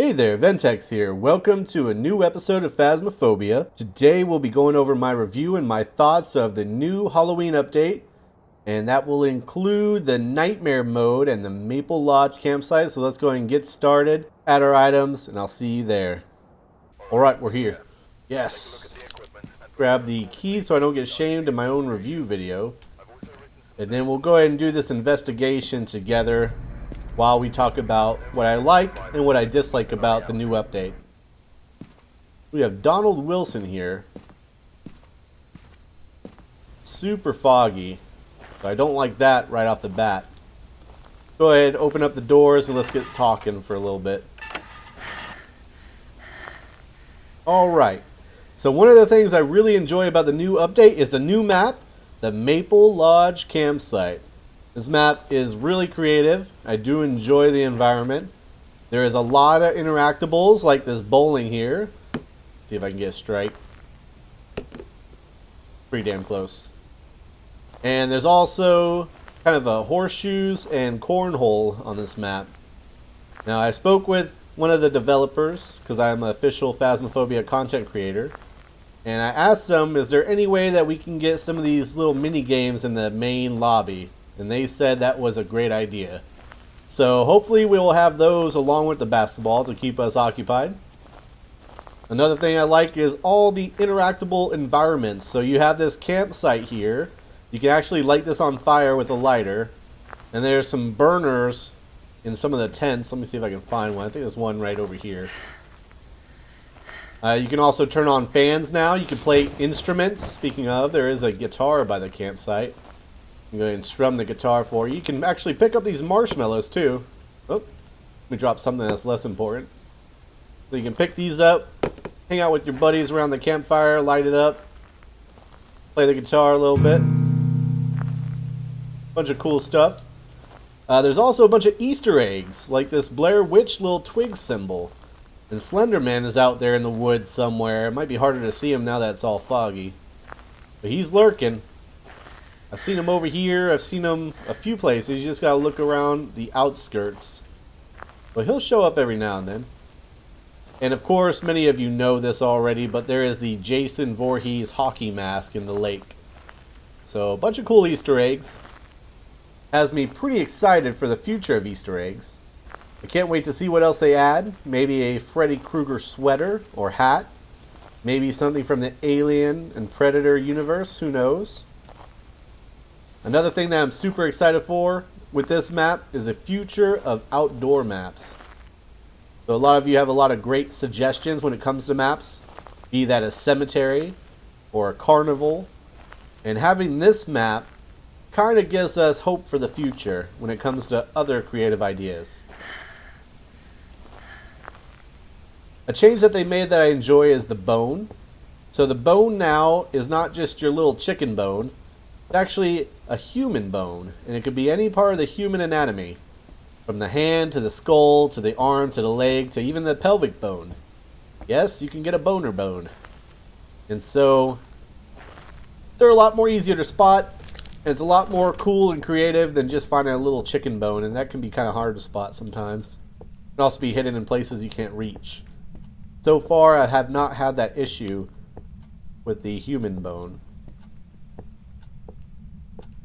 Hey there, Ventex here. Welcome to a new episode of Phasmophobia. Today we'll be going over my review and my thoughts of the new Halloween update, and that will include the Nightmare mode and the Maple Lodge campsite. So let's go ahead and get started, add our items, and I'll see you there. Alright, we're here. Yes. Grab the key so I don't get shamed in my own review video. And then we'll go ahead and do this investigation together while we talk about what I like and what I dislike about the new update. We have Donald Wilson here. Super foggy. So I don't like that right off the bat. Go ahead, open up the doors and let's get talking for a little bit. Alright. So one of the things I really enjoy about the new update is the new map, the Maple Lodge campsite. This map is really creative. I do enjoy the environment. There is a lot of interactables like this bowling here. See if I can get a strike. Pretty damn close. And there's also kind of a horseshoes and cornhole on this map. Now I spoke with one of the developers because I'm an official Phasmophobia content creator. And I asked them, is there any way that we can get some of these little mini games in the main lobby? And they said that was a great idea. So hopefully we will have those along with the basketball to keep us occupied. Another thing I like is all the interactable environments. So you have this campsite here. You can actually light this on fire with a lighter. And there's some burners in some of the tents. Let me see if I can find one. I think there's one right over here. You can also turn on fans now. You can play instruments. Speaking of, there is a guitar by the campsite. I'm going to strum the guitar for you. You can actually pick up these marshmallows too. Oh, let me drop something that's less important. So you can pick these up, hang out with your buddies around the campfire, light it up, play the guitar a little bit. Bunch of cool stuff. There's also a bunch of Easter eggs, like this Blair Witch little twig symbol. And Slenderman is out there in the woods somewhere. It might be harder to see him now that it's all foggy. But he's lurking. I've seen him over here. I've seen him a few places. You just gotta look around the outskirts. But he'll show up every now and then. And of course, many of you know this already, but there is the Jason Voorhees hockey mask in the lake. So a bunch of cool Easter eggs. Has me pretty excited for the future of Easter eggs. I can't wait to see what else they add. Maybe a Freddy Krueger sweater or hat. Maybe something from the Alien and Predator universe. Who knows? Another thing that I'm super excited for with this map is the future of outdoor maps. So a lot of you have a lot of great suggestions when it comes to maps, be that a cemetery or a carnival. And having this map kind of gives us hope for the future when it comes to other creative ideas. A change that they made that I enjoy is the bone. So the bone now is not just your little chicken bone. It's actually a human bone, and it could be any part of the human anatomy, from the hand to the skull to the arm to the leg to even the pelvic bone. Yes, you can get a boner bone. And so they're a lot more easier to spot, and it's a lot more cool and creative than just finding a little chicken bone, and that can be kind of hard to spot sometimes. It can also be hidden in places you can't reach. So far, I have not had that issue with the human bone.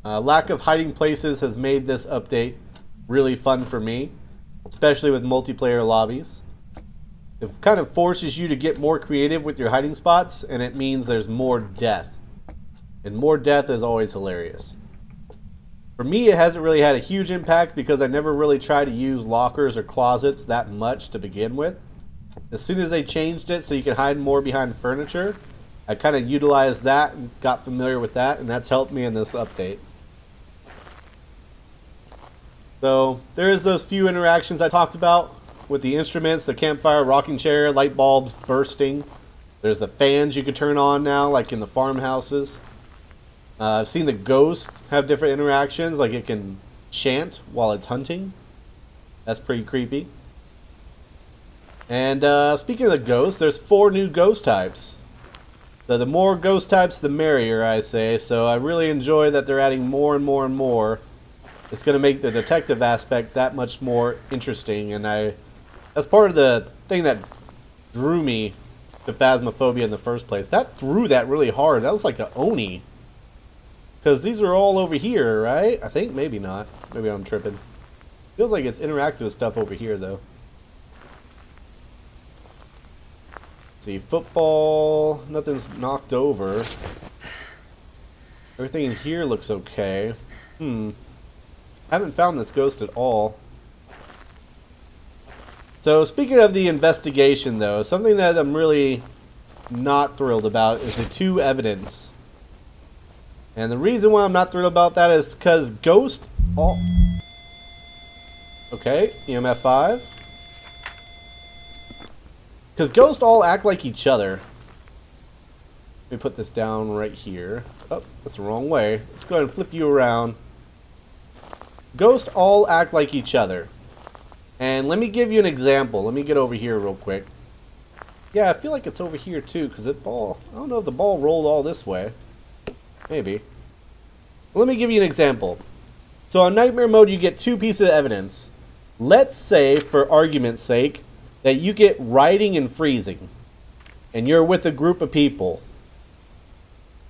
Lack of hiding places has made this update really fun for me, especially with multiplayer lobbies. It kind of forces you to get more creative with your hiding spots, and it means there's more death. And more death is always hilarious. For me, it hasn't really had a huge impact because I never really tried to use lockers or closets that much to begin with. As soon as they changed it so you can hide more behind furniture, I kind of utilized that and got familiar with that, and that's helped me in this update. So there is those few interactions I talked about with the instruments, the campfire, rocking chair, light bulbs bursting. There's the fans you can turn on now, like in the farmhouses. I've seen the ghosts have different interactions, like it can chant while it's hunting. That's pretty creepy. And speaking of the ghosts, there's 4 new ghost types. So the more ghost types, the merrier, I say. So I really enjoy that they're adding more and more and more. It's going to make the detective aspect that much more interesting, and I That's part of the thing that drew me to Phasmophobia in the first place. That threw that really hard. That was like an Oni. Because these are all over here, right? I think maybe not. Maybe I'm tripping. Feels like it's interactive stuff over here, though. Let's see, football. Nothing's knocked over. Everything in here looks okay. Haven't found this ghost at all. So, speaking of the investigation, though, something that I'm really not thrilled about is the 2 evidence. And the reason why I'm not thrilled about that is because ghost all... Okay, EMF 5. Because ghosts all act like each other. Let me put this down right here. Oh, that's the wrong way. Let's go ahead and flip you around. Ghosts all act like each other. And let me give you an example. Let me get over here real quick. Yeah, I feel like it's over here too, because it ball... I don't know if the ball rolled all this way. Maybe. Let me give you an example. So on Nightmare Mode, you get 2 pieces of evidence. Let's say, for argument's sake, that you get writing and freezing. And you're with a group of people.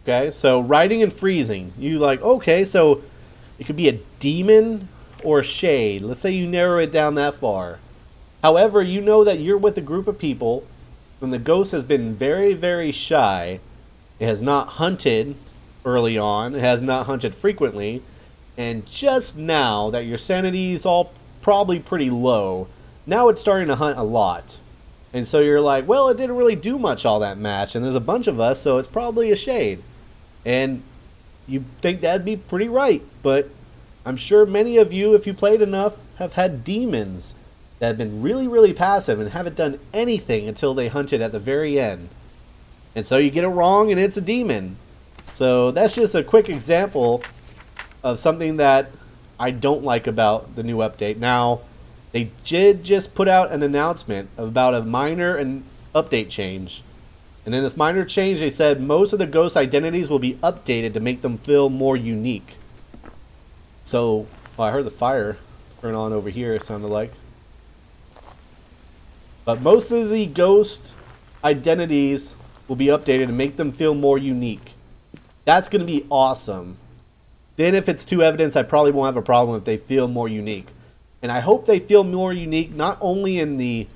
Okay, so writing and freezing. You like, okay, so it could be a demon or a shade. Let's say you narrow it down that far. However, you know that you're with a group of people and the ghost has been very, very shy. It has not hunted early on. It has not hunted frequently. And just now that your sanity is all probably pretty low, now it's starting to hunt a lot. And so you're like, well, it didn't really do much all that match. And there's a bunch of us, so it's probably a shade. And you think that'd be pretty right. But I'm sure many of you, if you played enough, have had demons that have been really, really passive and haven't done anything until they hunted at the very end. And so you get it wrong and it's a demon. So that's just a quick example of something that I don't like about the new update. Now, they did just put out an announcement about a minor and update change. And in this minor change, they said most of the ghost identities will be updated to make them feel more unique. So, I heard the fire turn on over here, it sounded like. But most of the ghost identities will be updated to make them feel more unique. That's going to be awesome. Then if it's 2 evidence, I probably won't have a problem if they feel more unique. And I hope they feel more unique, not only in the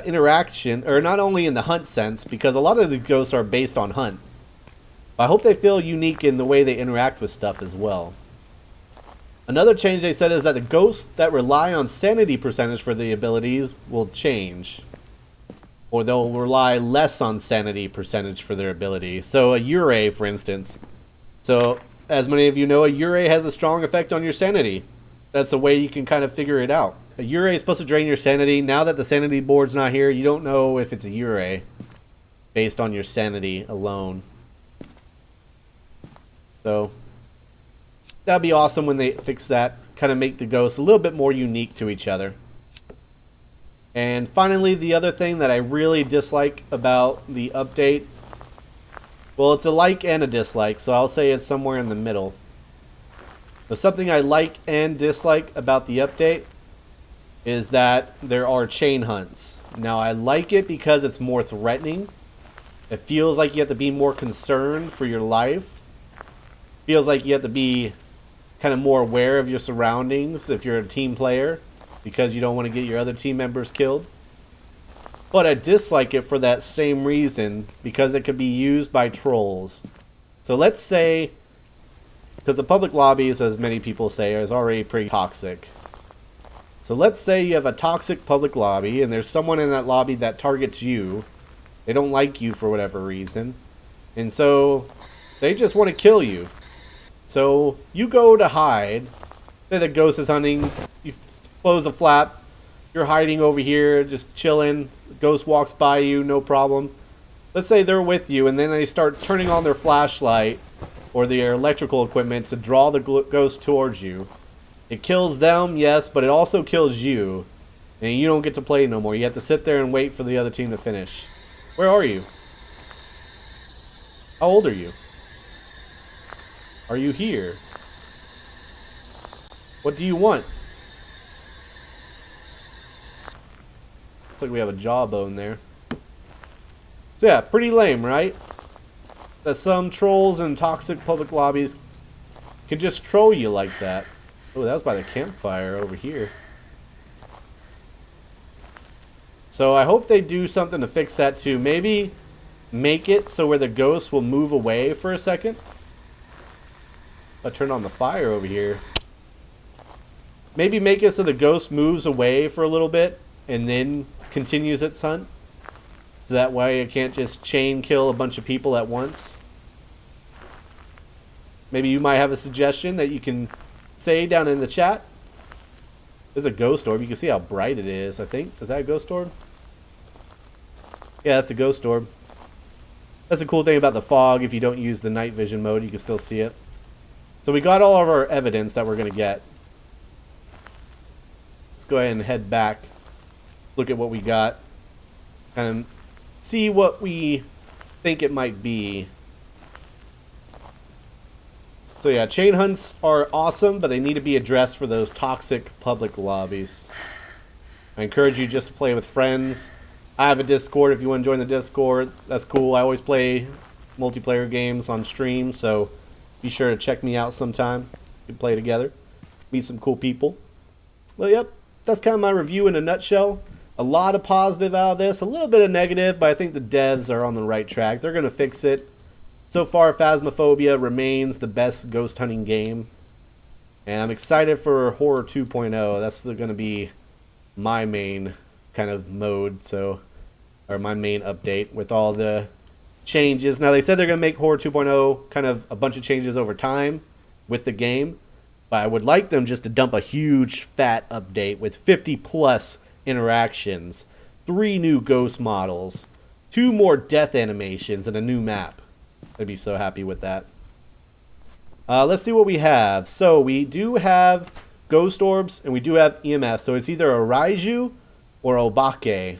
interaction, or not only in the hunt sense, because a lot of the ghosts are based on hunt. But I hope they feel unique in the way they interact with stuff as well. Another change they said is that the ghosts that rely on sanity percentage for the abilities will change. Or they'll rely less on sanity percentage for their ability. So a Ure, for instance. So, as many of you know, a Ure has a strong effect on your sanity. That's a way you can kind of figure it out. A Ure is supposed to drain your sanity. Now that the sanity board's not here, you don't know if it's a Ure based on your sanity alone. So, that'd be awesome when they fix that. Kind of make the ghosts a little bit more unique to each other. And finally, the other thing that I really dislike about the update, well, it's a like and a dislike, so I'll say it's somewhere in the middle. But something I like and dislike about the update is that there are chain hunts. Now, I like it because it's more threatening. It feels like you have to be more concerned for your life. Feels like you have to be kind of more aware of your surroundings if you're a team player, because you don't want to get your other team members killed. But I dislike it for that same reason, because it could be used by trolls. So let's say, because the public lobbies, as many people say, is already pretty toxic. So let's say you have a toxic public lobby, and there's someone in that lobby that targets you. They don't like you for whatever reason. And so they just want to kill you. So you go to hide. Say the ghost is hunting. You close the flap. You're hiding over here, just chilling. The ghost walks by you, no problem. Let's say they're with you, and then they start turning on their flashlight or their electrical equipment to draw the ghost towards you. It kills them, yes, but it also kills you. And you don't get to play no more. You have to sit there and wait for the other team to finish. Where are you? How old are you? Are you here? What do you want? Looks like we have a jawbone there. So yeah, pretty lame, right? That some trolls and toxic public lobbies can just troll you like that. Oh, that was by the campfire over here. So I hope they do something to fix that too. Maybe make it so where the ghost will move away for a second. I turn on the fire over here. Maybe make it so the ghost moves away for a little bit and then continues its hunt. So that way it can't just chain kill a bunch of people at once. Maybe you might have a suggestion that you can say down in the chat. There's a ghost orb. You can see how bright it is, I think. Is that a ghost orb? Yeah, that's a ghost orb. That's the cool thing about the fog. If you don't use the night vision mode, you can still see it. So we got all of our evidence that we're going to get. Let's go ahead and head back. Look at what we got. Kind of see what we think it might be. So yeah, chain hunts are awesome, but they need to be addressed for those toxic public lobbies. I encourage you just to play with friends. I have a Discord if you want to join the Discord. That's cool. I always play multiplayer games on stream, so be sure to check me out sometime. We can play together. Meet some cool people. Well, yep, that's kind of my review in a nutshell. A lot of positive out of this, a little bit of negative, but I think the devs are on the right track. They're going to fix it. So far, Phasmophobia remains the best ghost hunting game. And I'm excited for Horror 2.0. That's going to be my main kind of mode, or my main update with all the changes. Now, they said they're going to make Horror 2.0 kind of a bunch of changes over time with the game. But I would like them just to dump a huge fat update with 50 plus interactions, 3 new ghost models, 2 more death animations, and a new map. I'd be so happy with that. Let's see what we have. So we do have ghost orbs and we do have EMF. So it's either a Raiju or Obake.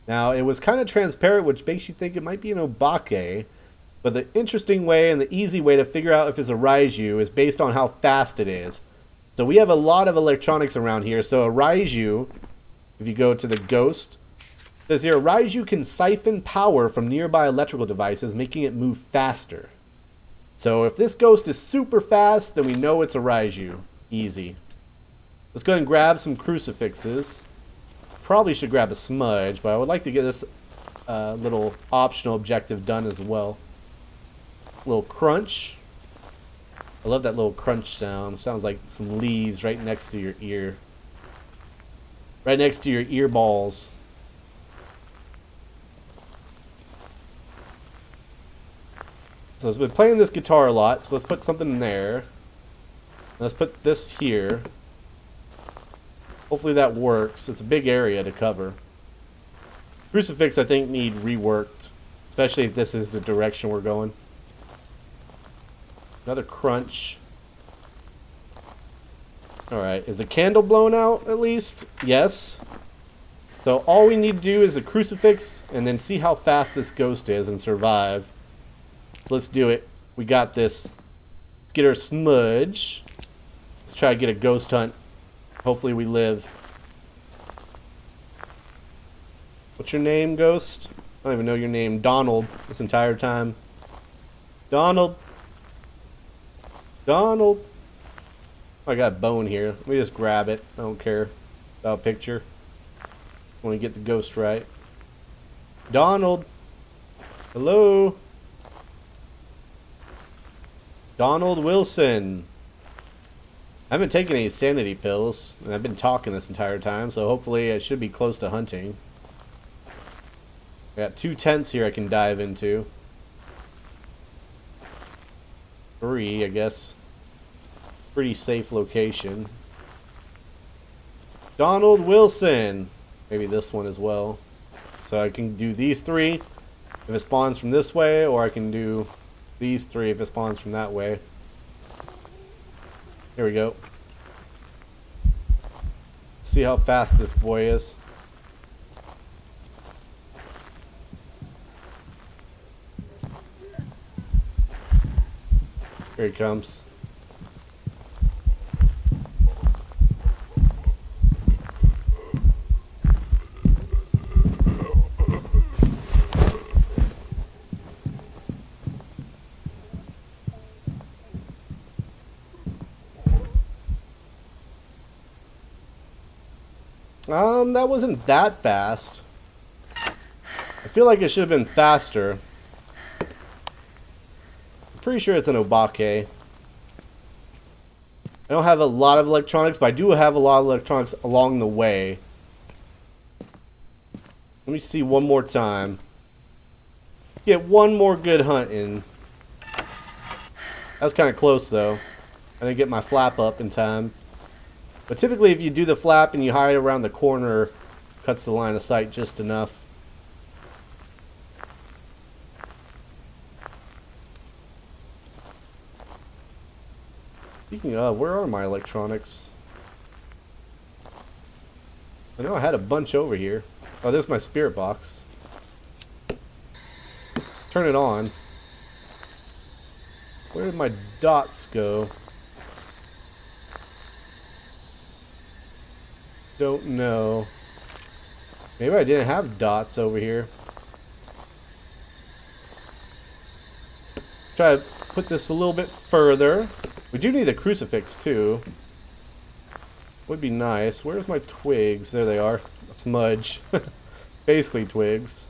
Now it was kind of transparent, which makes you think it might be an Obake. But the interesting way and the easy way to figure out if it's a Raiju is based on how fast it is. So we have a lot of electronics around here. So a Raiju, if you go to the ghost, says here, Raiju can siphon power from nearby electrical devices, making it move faster. So if this ghost is super fast, then we know it's a Raiju. Easy. Let's go ahead and grab some crucifixes. Probably should grab a smudge, but I would like to get this little optional objective done as well. Little crunch. I love that little crunch sound. Sounds like some leaves right next to your ear. Right next to your ear balls. So I've been playing this guitar a lot, so let's put something in there. Let's put this here. Hopefully that works. It's a big area to cover. Crucifix, I think, need reworked, especially if this is the direction we're going. Another crunch. Alright, is the candle blown out at least? Yes. So all we need to do is a crucifix and then see how fast this ghost is and survive. So let's do it. We got this. Let's get our smudge. Let's try to get a ghost hunt. Hopefully we live. What's your name, ghost? I don't even know your name. Donald, this entire time. Donald. Donald. Oh, I got a bone here. Let me just grab it. I don't care about a picture. I want to get the ghost right. Donald. Hello. Donald Wilson. I haven't taken any sanity pills, and I've been talking this entire time, so hopefully I should be close to hunting. I got 2 tents here I can dive into. 3, I guess. Pretty safe location. Donald Wilson. Maybe this one as well. So I can do these 3 if it spawns from this way, or I can do these 3 if it spawns from that way. Here we go. See how fast this boy is. Here he comes. That wasn't that fast. I feel like it should have been faster. I'm pretty sure it's an Obake. I don't have a lot of electronics, but I do have a lot of electronics along the way. Let me see one more time. Get one more good hunt in. That was kind of close, though. I didn't get my flap up in time. But typically, if you do the flap and you hide around the corner, it cuts the line of sight just enough. Speaking of, where are my electronics? I know I had a bunch over here. Oh, there's my spirit box. Turn it on. Where did my dots go? Don't know. Maybe I didn't have dots over here. Try to put this a little bit further. We do need a crucifix too. Would be nice. Where's my twigs? There they are. A smudge. Basically twigs.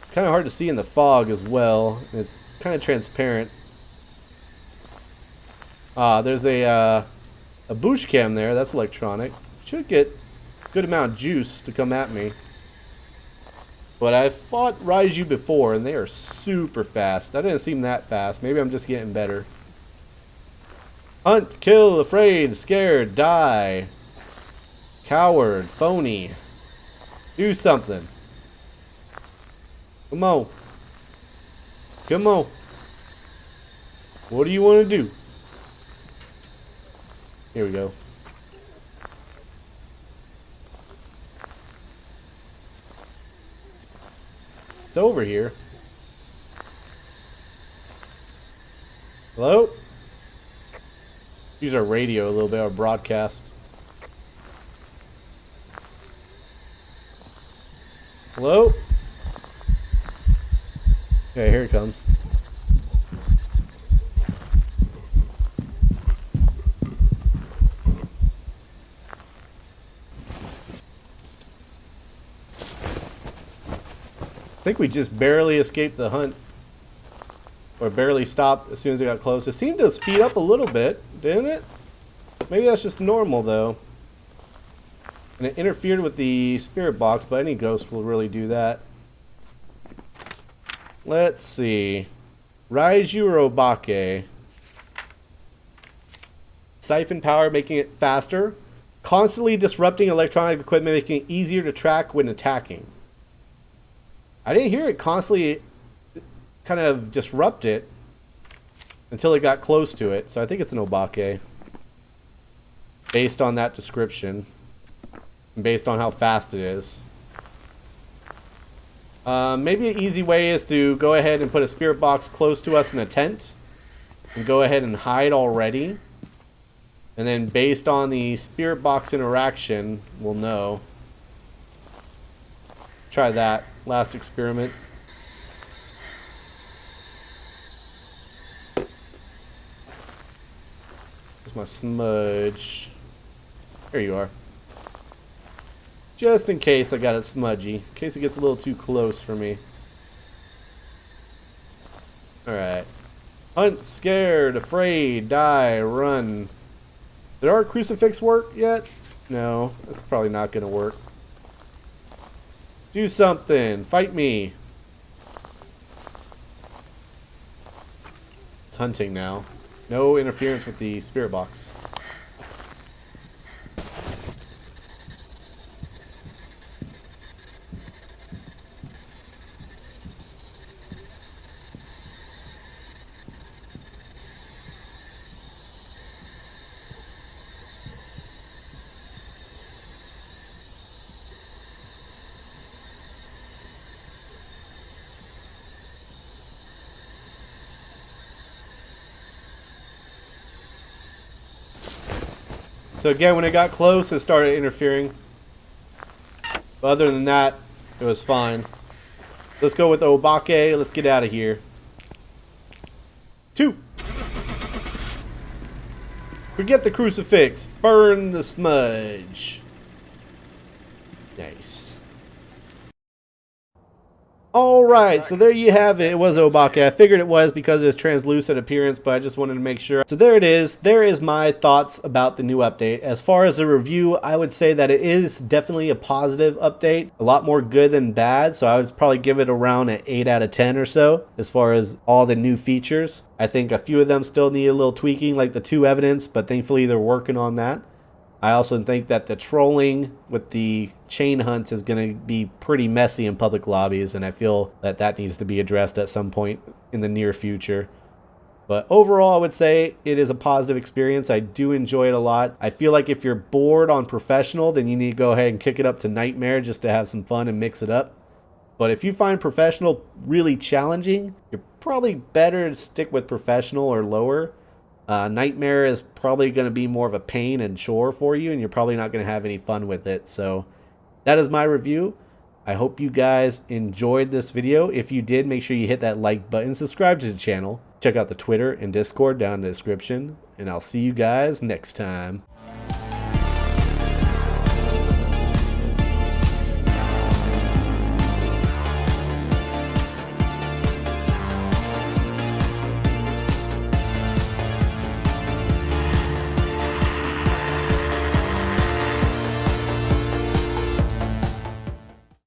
It's kind of hard to see in the fog as well. It's kind of transparent. There's a bush cam there. That's electronic. Should get a good amount of juice to come at me. But I fought Raiju before, and they are super fast. That didn't seem that fast. Maybe I'm just getting better. Hunt, kill, afraid, scared, die. Coward, phony. Do something. Come on. Come on. What do you want to do? Here we go. It's over here. Hello? Use our radio a little bit, our broadcast. Hello? Okay, here it comes. I think we just barely escaped the hunt. Or barely stopped as soon as it got close. It seemed to speed up a little bit, didn't it? Maybe that's just normal, though. And it interfered with the spirit box, but any ghost will really do that. Let's see. Raiju or Obake? Siphon power, making it faster. Constantly disrupting electronic equipment, making it easier to track when attacking. I didn't hear it constantly kind of disrupt it until it got close to it. So I think it's an Obake. Based on that description. And based on how fast it is. Maybe an easy way is to go ahead and put a spirit box close to us in a tent. And go ahead and hide already. And then based on the spirit box interaction, we'll know. Try that. Last experiment. There's my smudge. There you are. Just in case I got it smudgy. In case it gets a little too close for me. Alright. Hunt, scared, afraid, die, run. Did our crucifix work yet? No, that's probably not going to work. Do something. Fight me. It's hunting now. No interference with the spirit box. So again, when it got close, it started interfering. But other than that, it was fine. Let's go with Obake. Let's get out of here. 2. Forget the crucifix. Burn the smudge. Nice. Alright, so there you have it. It was Obake. I figured it was because of its translucent appearance, but I just wanted to make sure. So there it is. There is my thoughts about the new update. As far as a review, I would say that it is definitely a positive update. A lot more good than bad, so I would probably give it around an 8 out of 10 or so as far as all the new features. I think a few of them still need a little tweaking, like the 2 evidence, but thankfully they're working on that. I also think that the trolling with the chain hunts is going to be pretty messy in public lobbies, and I feel that that needs to be addressed at some point in the near future. But overall, I would say it is a positive experience. I do enjoy it a lot. I feel like if you're bored on Professional, then you need to go ahead and kick it up to Nightmare just to have some fun and mix it up. But if you find Professional really challenging, you're probably better to stick with Professional or lower. Nightmare is probably going to be more of a pain and chore for you, and you're probably not going to have any fun with it. So that is my review. I hope you guys enjoyed this video. If you did, make sure you hit that like button, subscribe to the channel, check out the Twitter and Discord down in the description, and I'll see you guys next time.